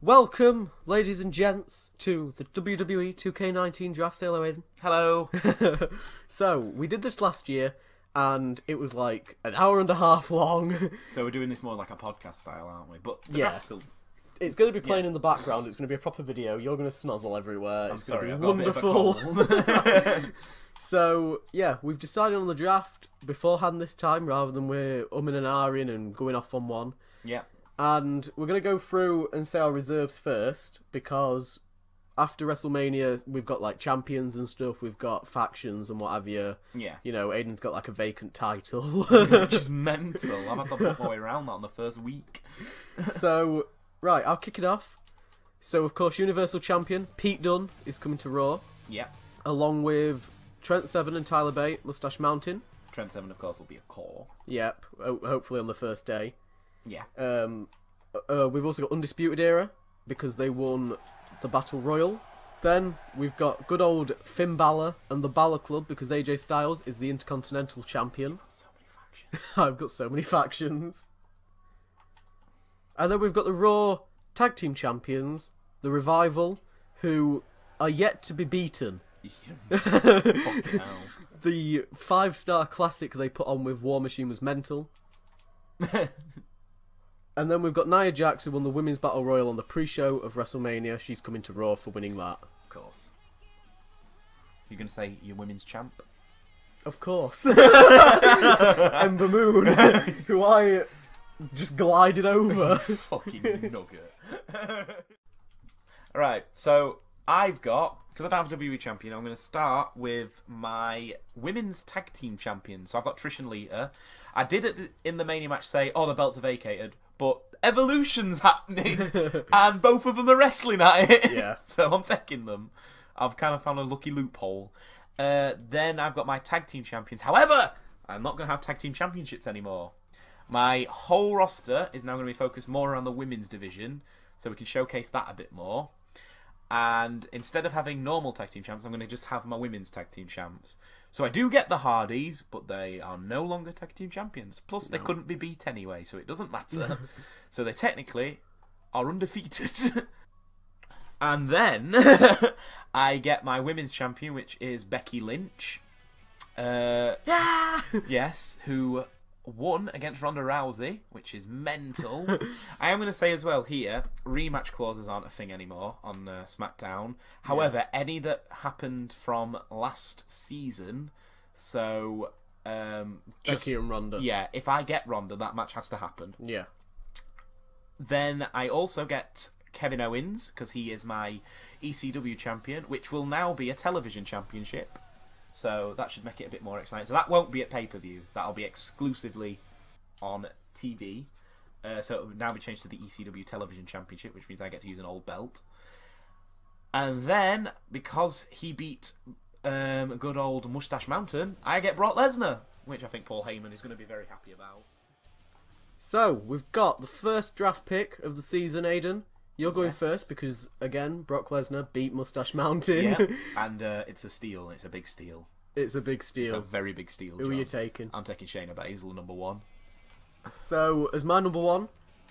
Welcome, ladies and gents, to the WWE 2K19 draft sale. Aiden. Hello. So, we did this last year, and it was like an hour and a half long. So we're doing this more like a podcast style, aren't we? But the Yeah. draft's still... It's going to be playing in the background, it's going to be a proper video, you're going to snozzle everywhere, it's sorry, going to be I've got a wonderful. bit of a cold. So, yeah, we've decided on the draft beforehand this time, rather than we're umming and ahhing and going off on one. Yeah. And we're going to go through and say our reserves first, because after WrestleMania, we've got, like, champions and stuff, we've got factions and what have you. Yeah. You know, Aiden's got, like, a vacant title. Which is mental. I've had to put my way around that on the first week. So, right, I'll kick it off. So, of course, Universal Champion, Pete Dunne, is coming to Raw. Yeah. Along with Trent Seven and Tyler Bate, Mustache Mountain. Trent Seven, of course, will be a core. Yep, hopefully on the first day. Yeah. We've also got Undisputed Era, because they won the Battle Royal. Then we've got good old Finn Balor and the Balor Club, because AJ Styles is the Intercontinental Champion. So many factions. I've got so many factions. And then we've got the Raw Tag Team Champions, the Revival, who are yet to be beaten. Fucking hell. The 5-star classic they put on with War Machine was mental. And then we've got Nia Jax, who won the Women's Battle Royal on the pre-show of WrestleMania. She's coming to Raw for winning that. Of course. You're going to say your women's champ? Of course. Ember Moon, who I just glided over. Fucking nugget. Alright, so I've got... Because I don't have a WWE champion, I'm going to start with my women's tag team champion. So I've got Trish and Lita. I did in the Mania match say, oh, the belts are vacated, but Evolution's happening, and both of them are wrestling at it. Yeah. So I'm taking them. I've kind of found a lucky loophole. Then I've got my tag team champions. However, I'm not going to have tag team championships anymore. My whole roster is now going to be focused more around the women's division, so we can showcase that a bit more. And instead of having normal tag team champs, I'm going to just have my women's tag team champs. So I do get the Hardys, but they are no longer tag team champions. Plus, they couldn't be beat anyway, so it doesn't matter. So they technically are undefeated. And then I get my women's champion, which is Becky Lynch. Yes, who won against Ronda Rousey, which is mental. I am going to say as well here, rematch clauses aren't a thing anymore on SmackDown. However, any that happened from last season, so Becky and Ronda. Yeah, if I get Ronda, that match has to happen. Yeah. Then I also get Kevin Owens, because he is my ECW champion, which will now be a television championship. So that should make it a bit more exciting. So that won't be at pay-per-views. That'll be exclusively on TV. So it will now be changed to the ECW Television Championship, which means I get to use an old belt. And then, because he beat good old Mustache Mountain, I get Brock Lesnar, which I think Paul Heyman is going to be very happy about. So, we've got the first draft pick of the season, Aiden. You're going Yes. first because, again, Brock Lesnar beat Mustache Mountain. Yeah, and it's a steal. It's a big steal. It's a big steal. It's a very big steal. Who are you taking? I'm taking Shayna Baszler, number one. So, as my number one,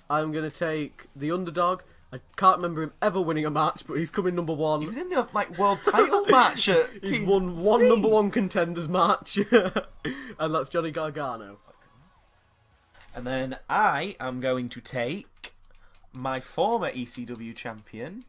I'm going to take the underdog. I can't remember him ever winning a match, but he's coming number one. He was in the world title match. He's won one number one contenders match, and that's Johnny Gargano. And then I am going to take my former ECW champion.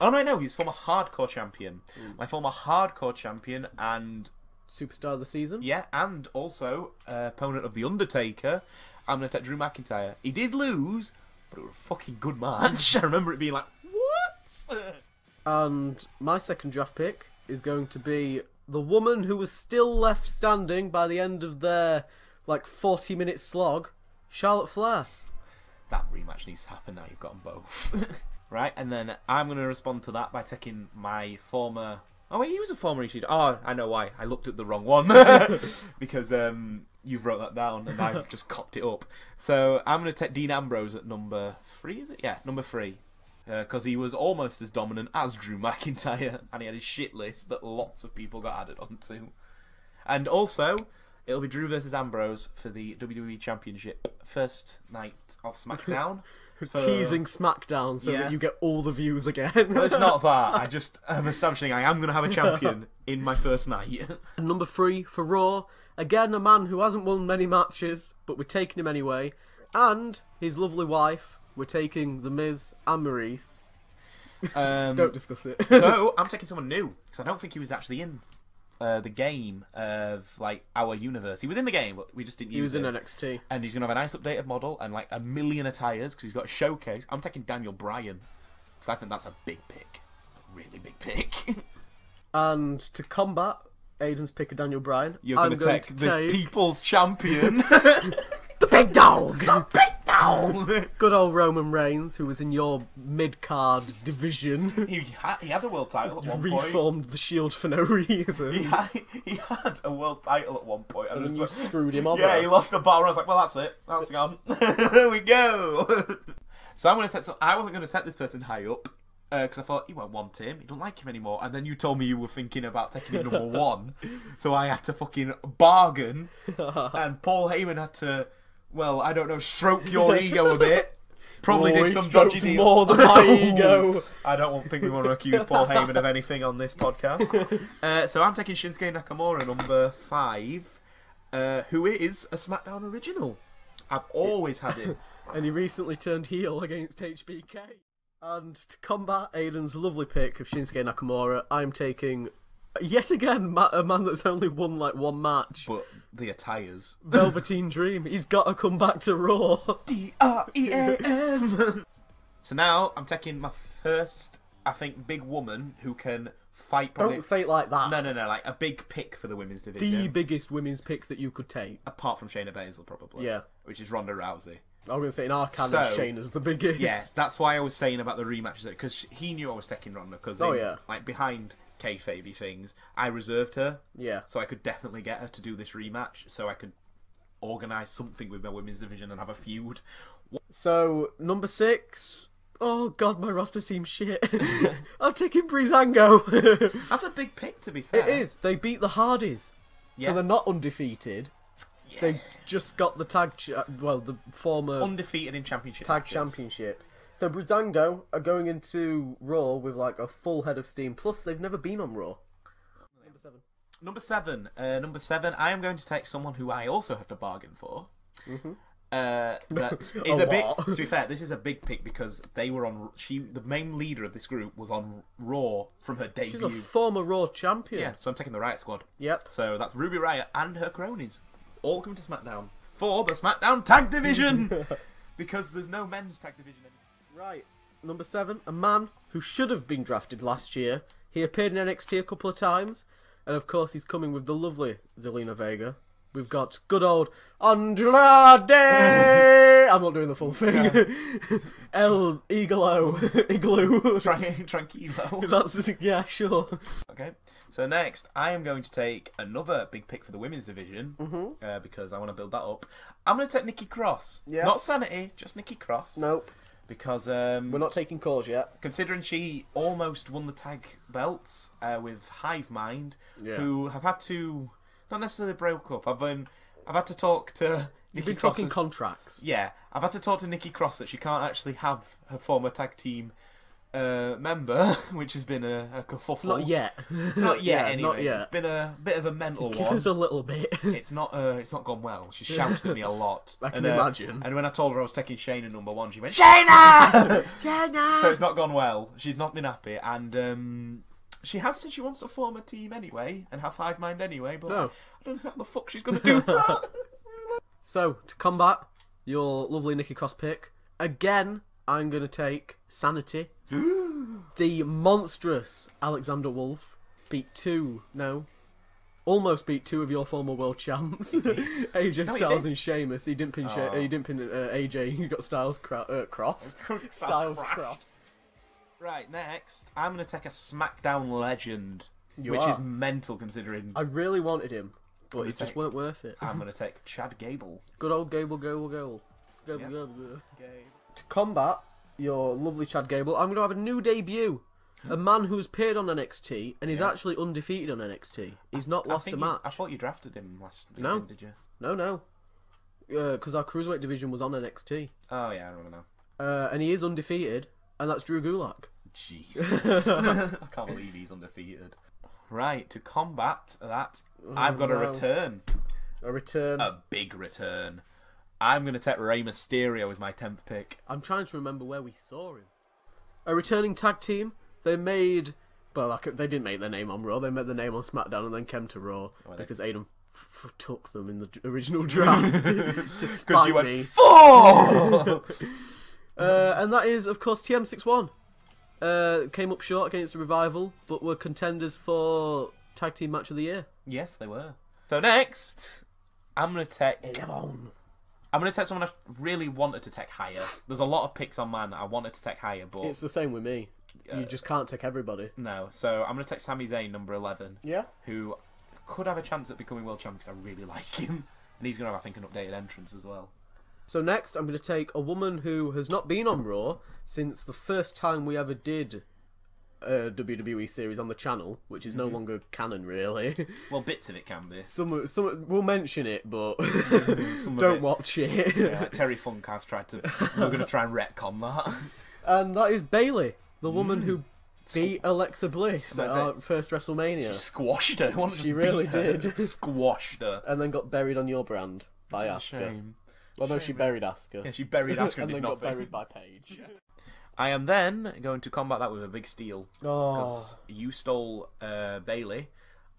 Oh no, he's former hardcore champion. My former hardcore champion and Superstar of the season. yeah, and also opponent of the Undertaker. I'm gonna take Drew McIntyre. He did lose, but it was a fucking good match. I remember it being like, what? And my second draft pick is going to be the woman who was still left standing by the end of their 40-minute slog, Charlotte Flair. That rematch needs to happen now. You've got them both. Right, and then I'm going to respond to that by taking my former... Oh, wait, he was a former ECW... Oh, I know why. I looked at the wrong one. Because you've wrote that down and I've just cocked it up. So I'm going to take Dean Ambrose at number 3, is it? Yeah, number 3. Because he was almost as dominant as Drew McIntyre. And he had his shit list that lots of people got added onto. And also... It'll be Drew versus Ambrose for the WWE Championship. First night of SmackDown. Teasing SmackDown so that you get all the views again. Well, it's not that. I'm establishing I am going to have a champion in my first night. Number 3 for Raw. Again, a man who hasn't won many matches, but we're taking him anyway. And his lovely wife. We're taking The Miz and Maurice. Don't discuss it. So, I'm taking someone new. Because I don't think he was actually in the game of, like, our universe. He was in the game, but we just didn't use him. He was in NXT. And he's going to have a nice updated model and, like, 1 million attires because he's got a showcase. I'm taking Daniel Bryan. Because I think that's a big pick. It's a really big pick. And to combat Aiden's pick of Daniel Bryan, You're going to take the people's champion. The big dog! The big dog! Good old Roman Reigns, who was in your mid-card division. He had a world title at one point. Reformed the Shield for no reason. He had a world title at one point. And then you screwed him over. Yeah, he lost the battle. I was like, well, that's it. That's gone. There we go. So I'm going to take... So I wasn't going to take this person high up. Because I thought, he won't want him. He don't like him anymore. And then you told me you were thinking about taking him number 1. So I had to fucking bargain. And Paul Heyman had to... Well, I don't know, stroke your ego a bit. Probably did some dodgy deal. More than my ego. I don't think we want to accuse Paul Heyman of anything on this podcast. So I'm taking Shinsuke Nakamura, number 5, who is a SmackDown original. I've always had him. And he recently turned heel against HBK. And to combat Aiden's lovely pick of Shinsuke Nakamura, I'm taking... Yet again, a man that's only won like 1 match. But the attires. Velveteen Dream. He's got to come back to Raw. DREAM. So now I'm taking my first, I think, big woman who can fight. Don't say it like that. No. Like a big pick for the women's division. The biggest women's pick that you could take. Apart from Shayna Baszler, probably. Yeah. Which is Ronda Rousey. I was going to say, in our canon, Shayna's the biggest. Yeah, that's why I was saying about the rematches. Because he knew I was taking Ronda. Because like, behind... kayfabe things, I reserved her, so I could definitely get her to do this rematch, so I could organise something with my women's division and have a feud. So number 6, oh god, my roster seems shit. I'm taking Breezango. That's a big pick, to be fair. It is. They beat the Hardys, so they're not undefeated. Yeah. They just got the the former undefeated in championship tag championships. So Breezango are going into Raw with like a full head of steam. Plus, they've never been on Raw. Number 7. Number 7. I am going to take someone who I also have to bargain for. That is a big. To be fair, this is a big pick because they were on. The main leader of this group was on Raw from her debut. She's a former Raw champion. Yeah, so I'm taking the Riot Squad. Yep. So that's Ruby Riott and her cronies, all coming to SmackDown for the SmackDown Tag Division because there's no men's tag division anymore. Right, number 7, a man who should have been drafted last year. He appeared in NXT a couple of times, and of course he's coming with the lovely Zelina Vega. We've got good old Andrade! I'm not doing the full thing. Yeah. El Igloo. Tranquilo. That's, sure. Okay, so next I am going to take another big pick for the women's division, because I want to build that up. I'm going to take Nikki Cross. Yeah. Not Sanity, just Nikki Cross. Nope. Because we're not taking calls yet. Considering she almost won the tag belts with Hive Mind, who have had to not necessarily broke up. I've had to talk to. You've been talking contracts. Yeah, I've had to talk to Nikki Cross that she can't actually have her former tag team member, which has been a kerfuffle. Not yet. Not yet. Anyway, not yet. It's been a bit of a mental one. Give us a little bit. It's not gone well. She shouted at me a lot. I can imagine. And when I told her I was taking Shayna number 1, she went, Shayna! Shayna! So it's not gone well. She's not been happy, and she has said she wants to form a team anyway and have Hive Mind anyway. But I don't know how the fuck she's gonna do that. So to combat your lovely Nikki Cross pick again, I'm going to take Sanity. The monstrous Alexander Wolf almost beat 2 of your former world champs. AJ Styles and Sheamus. He didn't pin AJ. He got Styles crossed. Styles crossed. Right, next, I'm going to take a SmackDown legend, which is mental considering. I really wanted him, but it just weren't worth it. I'm going to take Chad Gable. Good old Gable. To combat your lovely Chad Gable, I'm going to have a new debut. A man who's appeared on NXT and is actually undefeated on NXT. He's not lost a match. I thought you drafted him last weekend, No. Did you? No. Because our Cruiserweight division was on NXT. Oh, yeah, I remember now. And he is undefeated, and that's Drew Gulak. Jesus. I can't believe he's undefeated. Right, to combat that, I've got a return. A return. A big return. I'm going to take Rey Mysterio as my 10th pick. I'm trying to remember where we saw him. A returning tag team. They made... Well, they didn't make their name on Raw. They made their name on SmackDown and then came to Raw because Adam took them in the original draft to spite you went, me. 4! And that is, of course, TM61. Came up short against the Revival, but were contenders for Tag Team Match of the Year. Yes, they were. So next, I'm going to take... Come on. I'm going to take someone I really wanted to take higher. There's a lot of picks on mine that I wanted to take higher, but... It's the same with me. You just can't take everybody. No, so I'm going to take Sami Zayn, number 11. Yeah. Who could have a chance at becoming world champion because I really like him. And he's going to have, I think, an updated entrance as well. So next, I'm going to take a woman who has not been on Raw since the first time we ever did a WWE series on the channel, which is no longer canon, really. Well, bits of it can be. Some we'll mention it, but don't watch it. Yeah, like Terry Funk, We're going to try and retcon that. And that is Bayley, the woman who beat Alexa Bliss at our first WrestleMania. She squashed her. She really did. Squashed her. And then got buried on your brand by Asuka. Shame. Well, no, she buried Asuka. Yeah, she buried Asuka and did then nothing. got buried by Paige. I am then going to combat that with a big steal. Oh. Because you stole Bayley.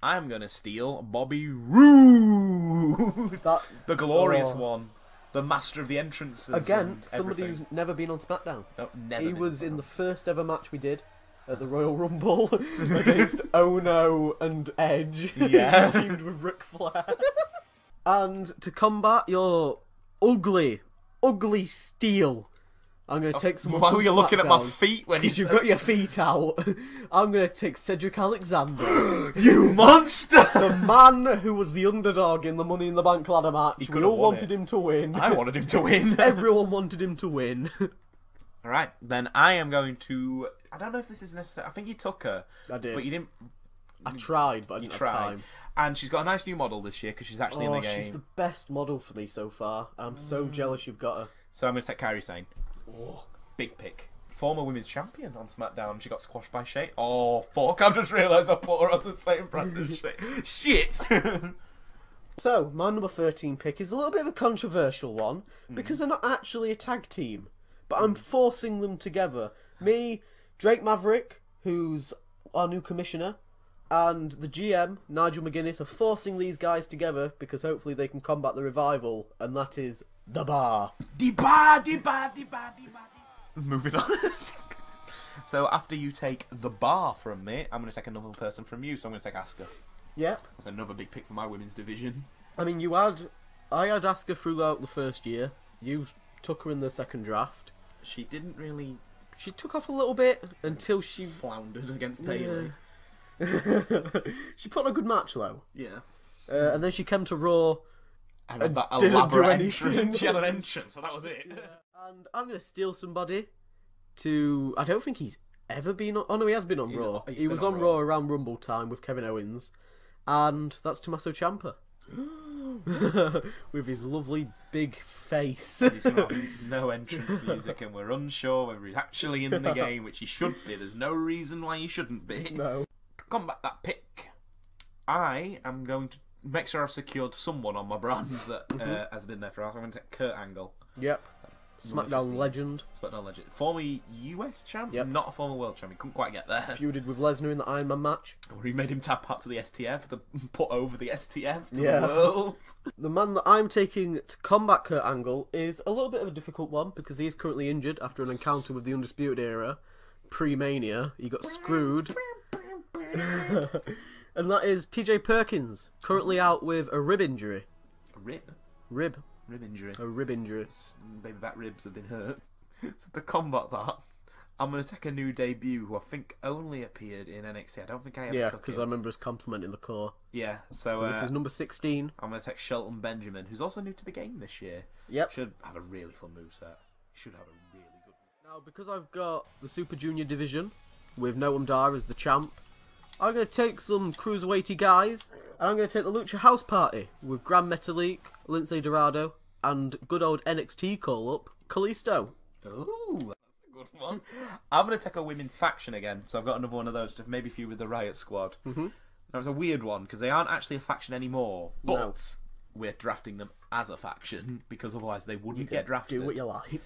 I'm going to steal Bobby Roode. The glorious one. The master of the entrances. Again, somebody who's never been on SmackDown. No, never. He was in the first ever match we did at the Royal Rumble against Ono and Edge. Yeah. Teamed with Ric Flair. And to combat your ugly steel, I'm going to take someone Why from were you looking at my SmackDown. feet when You've got your feet out. I'm going to take Cedric Alexander. You monster! The man who was the underdog in the Money in the Bank ladder match. We all wanted him to win. I wanted him to win. Everyone wanted him to win. Alright, then I am going to... I don't know if this is necessary. I think you took her. I did. But you didn't... I tried, but I didn't have time. And she's got a nice new model this year because she's actually in the game. She's the best model for me so far. I'm so jealous you've got her. So I'm going to take Kairi Sane. Oh. Big pick. Former women's champion on SmackDown. She got squashed by Shay. Oh, fuck. I've just realised I put her on the same brand as Shay. Shit! So, my number 13 pick is a little bit of a controversial one because they're not actually a tag team. But I'm forcing them together. Me, Drake Maverick, who's our new commissioner, and the GM, Nigel McGuinness, are forcing these guys together because hopefully they can combat the Revival, and that is The Bar. The Bar. Moving on. So after you take The Bar from me, I'm going to take another person from you, so I'm going to take Asuka. Yep. That's another big pick for my women's division. I mean, I had Asuka throughout the first year. You took her in the second draft. She didn't really... She took off a little bit until she... floundered against Bayley. She put on a good match, though. Yeah. And then she came to Raw And that didn't do elaborate anything. entrance. She had an entrance, so that was it. Yeah. And I'm going to steal somebody to... I don't think he's ever been on... Oh, no, he has been on Raw. He was on Raw around Rumble time with Kevin Owens. And that's Tommaso Ciampa. With his lovely big face. He's going to have no entrance music, and we're unsure whether he's actually in the game, which he should be. There's no reason why he shouldn't be. No. To combat that pick, I am going to make sure I've secured someone on my brand that has been there for us. I'm going to take Kurt Angle. Yep. SmackDown legend. SmackDown legend. Former US champ, yep. Not a former world champion. Couldn't quite get there. Feuded with Lesnar in the Iron Man match. Where he made him tap out to the STF, put over the STF to the world. The man that I'm taking to combat Kurt Angle is a little bit of a difficult one because he is currently injured after an encounter with the Undisputed Era. Pre-Mania. He got screwed. And that is TJ Perkins, currently out with a rib injury. A rib? Rib. Rib injury. A rib injury. Baby back ribs have been hurt. So to combat that, I'm going to take a new debut who I think only appeared in NXT. I don't think I ever Yeah, took because him. I remember us complimenting the core. Yeah, So this is number 16. I'm going to take Shelton Benjamin, who's also new to the game this year. Yep. Should have a really fun moveset. Should have a really good Now, because I've got the Super Junior division with Noam Dar as the champ, I'm going to take some cruiserweighty guys, and I'm going to take the Lucha House Party with Gran Metalik, Lindsay Dorado, and good old NXT call-up, Kalisto. Ooh. good one. I'm going to take a women's faction again, so I've got another one of those to maybe feud with the Riot Squad. Mm-hmm. Now, it's a weird one, because they aren't actually a faction anymore, but No. we're drafting them as a faction, because otherwise they wouldn't get drafted. Do what you like.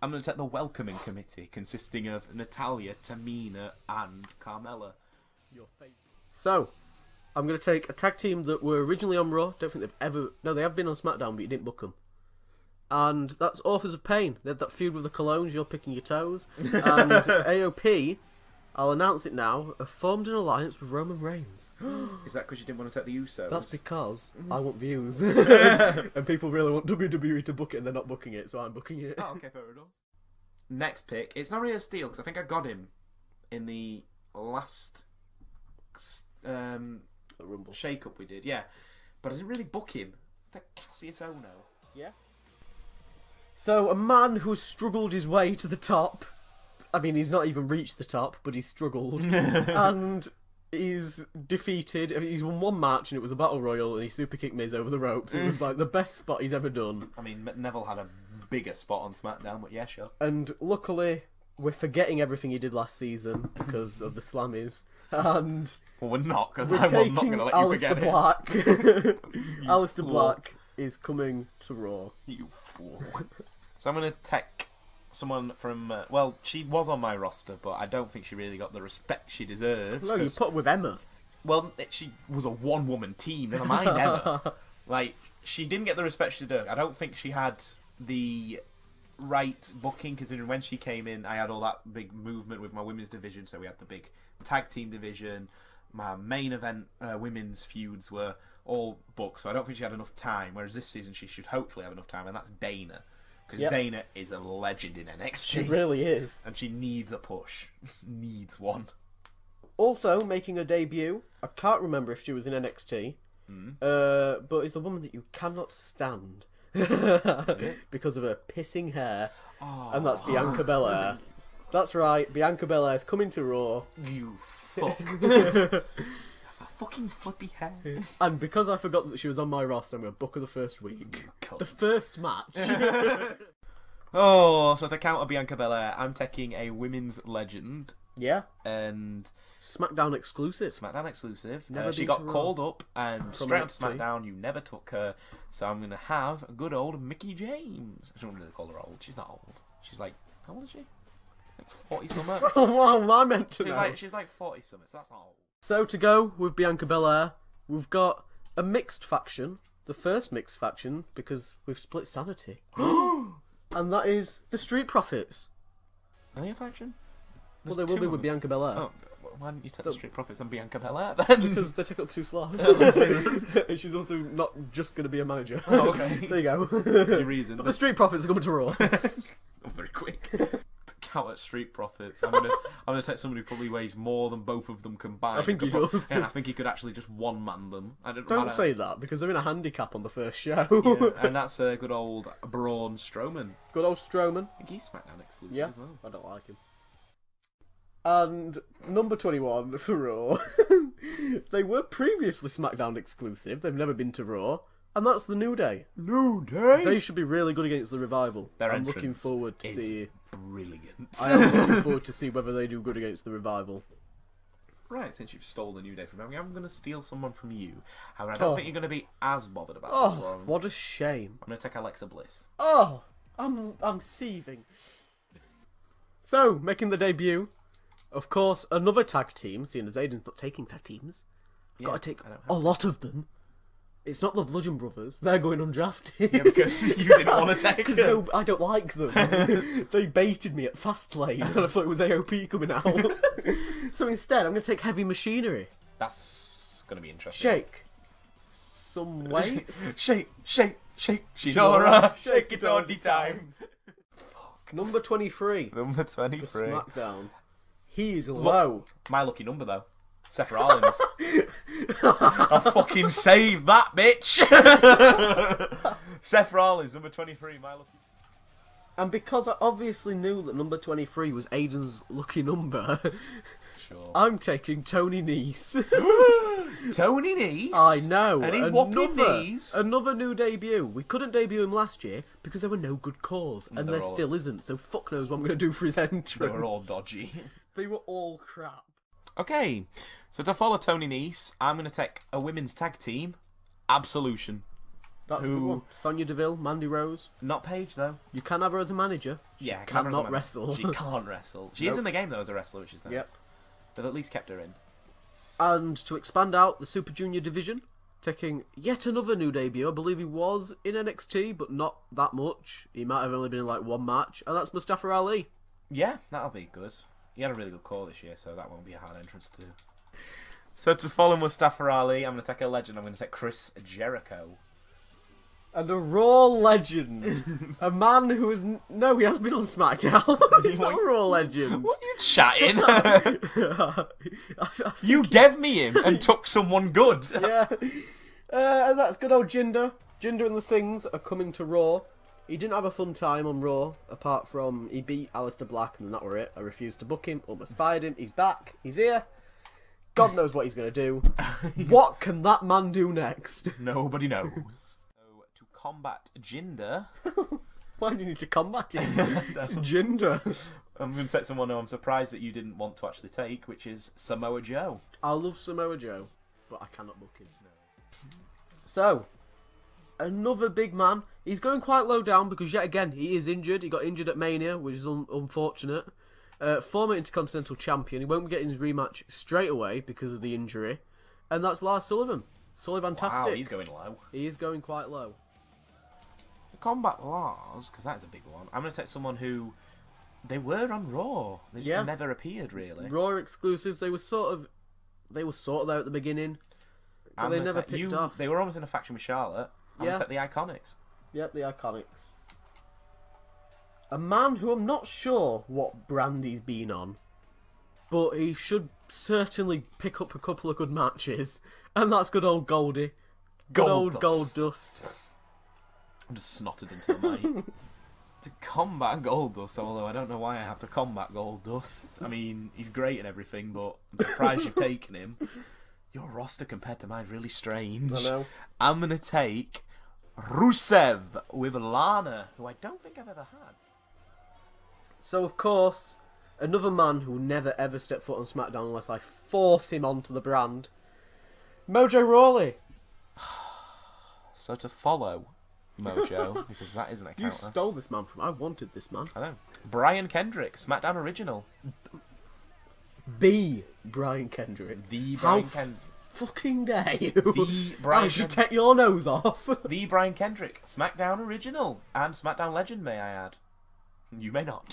I'm going to take the welcoming committee, consisting of Natalia, Tamina, and Carmella. Your favourite. So, I'm going to take a tag team that were originally on Raw. Don't think they've ever... No, they have been on SmackDown, but you didn't book them. And that's Authors of Pain. They had that feud with the Colognes, you're picking your toes. And AOP, I'll announce it now, have formed an alliance with Roman Reigns. Is that because you didn't want to take the Usos? That's because I want views. And people really want WWE to book it and they're not booking it, so I'm booking it. Oh, okay, fair enough. Next pick. It's not really a steal, because I think I got him in the last Rumble. shake-up we did, yeah. But I didn't really book him. That Cassius Ohno. Yeah. So, a man who's struggled his way to the top. I mean, he's not even reached the top, but he's struggled. And he's defeated. I mean, he's won one match, and it was a battle royal, and he super kicked Miz over the ropes. It was like the best spot he's ever done. I mean, Neville had a bigger spot on SmackDown, but yeah, sure. And luckily, we're forgetting everything he did last season because of the Slammies. And well, we're not, because we're I'm not taking going to let you Aleister forget Black. Aleister fool. Black is coming to Raw. You fool. So I'm going to take someone from... well, she was on my roster, but I don't think she really got the respect she deserves. No, you put with Emma. Well, she was a one-woman team, never mind Emma. Like, she didn't get the respect she deserved. I don't think she had the right booking, considering when she came in, I had all that big movement with my women's division, so we had the big tag team division. My main event women's feuds were all booked, so I don't think she had enough time, whereas this season she should hopefully have enough time, and that's Dana. Because Dana is a legend in NXT. She really is. And she needs a push. Needs one. Also, making her debut, I can't remember if she was in NXT, but it's a woman that you cannot stand. Because of her pissing hair, and that's Bianca Belair. That's right, Bianca Belair is coming to Raw. You fuck. A fucking flippy hair. And because I forgot that she was on my roster, I'm going to book her the first week. The first match. Oh, so to counter Bianca Belair, I'm taking a women's legend. Yeah. And SmackDown exclusive. SmackDown exclusive. Never she been got to Raw. called up and From straight on NXT. SmackDown. You never took her, so I'm gonna have good old Mickie James. I shouldn't really call her old. She's not old. She's like, how old is she? Like 40 something. What am I meant to know? She's like 40 something. So that's not old. So to go with Bianca Belair, we've got a mixed faction. The first mixed faction, because we've split Sanity. And that is the Street Profits. Are they a faction? Well, they will be with Bianca Belair. Oh, why didn't you take the Street Profits and Bianca Belair then? Because they take up 2 slots. And she's also not just going to be a manager. Oh, okay. There you go. Your reason. But the Street Profits are coming to Raw. Oh, very quick. To counter Street Profits, I'm gonna take somebody who probably weighs more than both of them combined. I think he does. And I think he could actually just one-man them. Don't say that, because they're in a handicap on the first show. Yeah, and that's a good old Braun Strowman. Good old Strowman. I think he's SmackDown exclusive Yeah, as well. I don't like him. And number 21 for Raw. They were previously SmackDown exclusive. They've never been to Raw. And that's the New Day. New Day? They should be really good against the Revival. Their I'm entrance looking forward to is see. brilliant. I am looking forward to see whether they do good against the Revival. Right, since you've stole the New Day from me, I'm going to steal someone from you. However, I don't think you're going to be as bothered about this Oh, one. what a shame. I'm going to take Alexa Bliss. Oh, I'm seething. So, making the debut, of course, another tag team, seeing as Aiden's not taking tag teams. Yeah, Got to take I don't have a lot of them. It's not the Bludgeon Brothers. They're going undrafted. Yeah, because you didn't want to take Because them. no, I don't like them. They baited me at Fastlane, and I thought it was AOP coming out. So instead, I'm going to take Heavy Machinery. That's going to be interesting. Shake. Some weights. Shake, shake, shake, Shinora, shake it all the time. Number 23. Number For 23. SmackDown. He's low. My lucky number, though. Seth Rollins. I fucking saved that, bitch. Seth Rollins, number 23, my lucky. And because I obviously knew that number 23 was Aiden's lucky number, Sure. I'm taking Tony Nese. Tony Nese. I know. And he's whopping knees. Another new debut. We couldn't debut him last year because there were no good calls, and there still isn't. So fuck knows what I'm going to do for his entrance. They were all dodgy. They were all crap. Okay, so to follow Tony Nese, I'm going to take a women's tag team, Absolution. That's a good one. Sonya Deville, Mandy Rose. Not Paige, though. You can have her as a manager. She cannot wrestle. She can't wrestle. She is in the game, though, as a wrestler, which is nice. Yep. They've at least kept her in. And to expand out the Super Junior division, taking yet another new debut. I believe he was in NXT, but not that much. He might have only been in like one match, and that's Mustafa Ali. Yeah, that'll be good. He had a really good call this year, so that won't be a hard entrance to do. So to follow Mustafa Ali, I'm going to take a legend. I'm going to take Chris Jericho. And a Raw legend. A man who is... No, he has been on SmackDown. He's not a Raw legend. What are you chatting? You gave me him and took someone good. Yeah. And that's good old Jinder. Jinder and the Things are coming to Raw. He didn't have a fun time on Raw, apart from he beat Aleister Black, and that were it. I refused to book him, almost fired him. He's back. He's here. God knows what he's going to do. What can that man do next? Nobody knows. Combat Jinder. Why do you need to combat him? It's Jinder. I'm going to take someone who I'm surprised that you didn't want to actually take, which is Samoa Joe. I love Samoa Joe, but I cannot book him. No. So, another big man. He's going quite low down because yet again he is injured. He got injured at Mania, which is unfortunate. Former Intercontinental Champion. He won't be getting his rematch straight away because of the injury. And that's Lars Sullivan. Sullivan-tastic. Wow, he's going low. He is going quite low. Combat Lars, because that is a big one. I'm going to take someone who they were on Raw. They just never appeared really. Raw exclusives. They were sort of there at the beginning, but they never picked off. They were almost in a faction with Charlotte. I'm going to take the Iconics. Yep, the Iconics. A man who I'm not sure what brand he's been on, but he should certainly pick up a couple of good matches, and that's good old Goldie. Good old Goldust. I'm just snotted into the mic. To combat Goldust, although I don't know why I have to combat Goldust. I mean, he's great and everything, but I'm surprised you've taken him. Your roster compared to mine is really strange. I know. I'm going to take Rusev with Lana, who I don't think I've ever had. So, of course, another man who will never ever step foot on SmackDown unless I force him onto the brand. Mojo Rawley. So to follow Mojo, because that isn't a counter. You stole this man from... I wanted this man. I know. Brian Kendrick, SmackDown Original. The Brian Kendrick. The Brian Kendrick. Fucking dare you? The Brian I should take your nose off. The Brian Kendrick, SmackDown Original, and SmackDown Legend, may I add. You may not.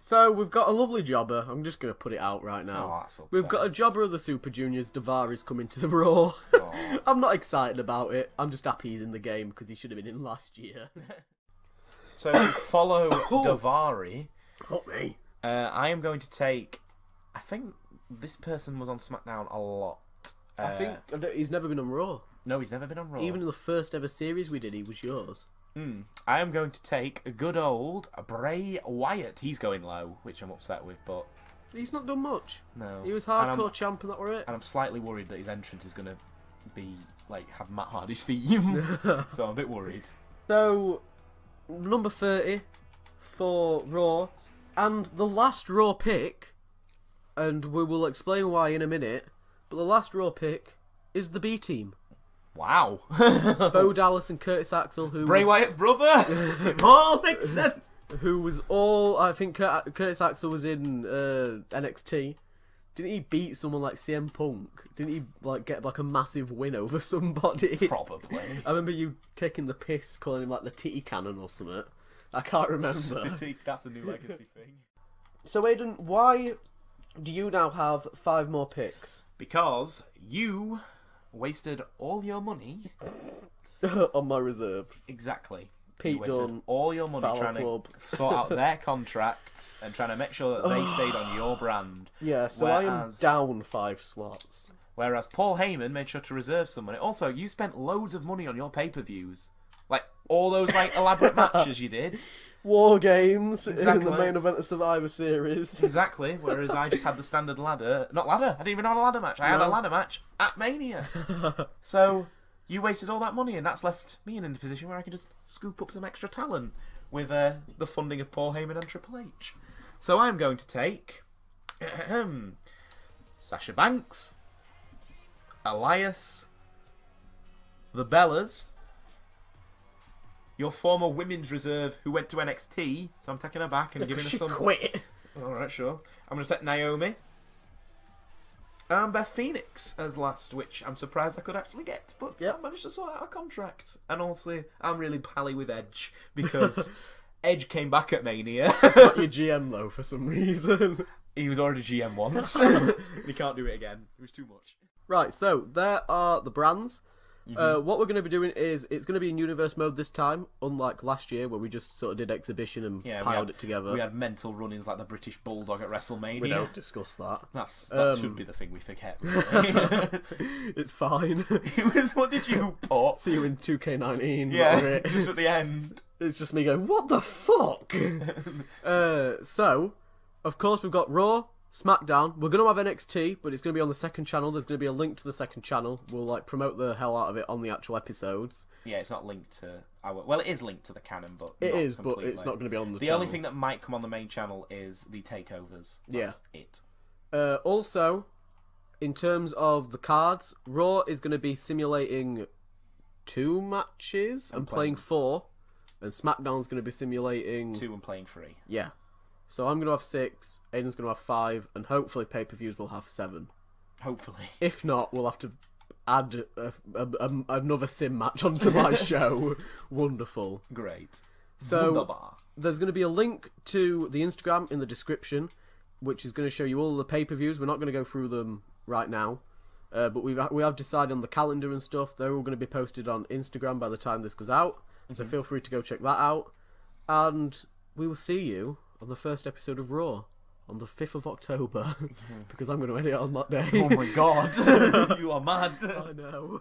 So, we've got a lovely jobber. I'm just going to put it out right now. Oh, that's upsetting. We've got a jobber of the Super Juniors. Daivari coming to the Raw. Oh. I'm not excited about it. I'm just happy he's in the game because he should have been in last year. So, to follow Daivari, Fuck me. I am going to take... I think this person was on SmackDown a lot. I think he's never been on Raw. No, he's never been on Raw. Even in the first ever series we did, he was yours. I am going to take a good old Bray Wyatt. He's going low, which I'm upset with, but... He's not done much. No. He was hardcore champ and that were it. And I'm slightly worried that his entrance is going to be, like, have Matt Hardy's theme. So I'm a bit worried. So, number 30 for Raw. And the last Raw pick, and we will explain why in a minute, but the last Raw pick is the B Team. Wow. Bo Dallas and Curtis Axel, who... Bray Wyatt's brother! It all makes sense! Who was all... I think Curtis Axel was in NXT. Didn't he beat someone like CM Punk? Didn't he like get like a massive win over somebody? Probably. I remember you taking the piss, calling him like the titty cannon or something. I can't remember. That's a new legacy thing. So Aidan, why do you now have 5 more picks? Because you... wasted all your money on my reserves. Exactly. Pete Dunne, all your money Balor trying Club. to sort out their contracts and trying to make sure that they stayed on your brand. Yeah, so I am down 5 slots. Whereas Paul Heyman made sure to reserve some money. Also, you spent loads of money on your pay-per-views. Like, all those like elaborate matches you did. War Games in Exactly. the main event of Survivor Series. Exactly. Whereas I just had the standard ladder. Not ladder. I didn't even have a ladder match. I had a ladder match at Mania. So you wasted all that money, and that's left me in a position where I can just scoop up some extra talent with the funding of Paul Heyman and Triple H. So I'm going to take Sasha Banks, Elias, the Bellas, your former women's reserve who went to NXT, so I'm taking her back and giving her some... quit. Alright, sure. I'm going to take Naomi. And Beth Phoenix as last, which I'm surprised I could actually get, but I managed to sort out a contract. And honestly, I'm really pally with Edge, because Edge came back at Mania. Not your GM, though, for some reason. He was already GM once. He can't do it again. It was too much. Right, so there are the brands. What we're going to be doing is, it's going to be in Universe mode this time, unlike last year where we just sort of did exhibition and piled it together. We had mental run-ins like the British Bulldog at WrestleMania. We don't discuss that. That should be the thing we forget. It's fine. It was, what did you put? See you in 2K19. Yeah, just at the end. It's just me going, what the fuck? So, of course, we've got Raw, SmackDown. We're going to have NXT, but it's going to be on the second channel. There's going to be a link to the second channel. We'll like promote the hell out of it on the actual episodes. Yeah, it's not linked to our... Well, it is linked to the canon, but it not is, completely. but it's not going to be on the channel. The only thing that might come on the main channel is the takeovers. That's it. Also, in terms of the cards, Raw is going to be simulating 2 matches and playing 4, and SmackDown's going to be simulating 2 and playing 3. Yeah. So I'm going to have 6, Aiden's going to have 5, and hopefully pay-per-views will have 7. Hopefully. If not, we'll have to add another sim match onto my show. Wonderful. Great. So Wunderbar. There's going to be a link to the Instagram in the description, which is going to show you all the pay-per-views. We're not going to go through them right now, but we have decided on the calendar and stuff. They're all going to be posted on Instagram by the time this goes out, so feel free to go check that out. And we will see you on the first episode of Raw on the 5th of October, because I'm going to edit it on that day. Oh my god. You are mad. I know.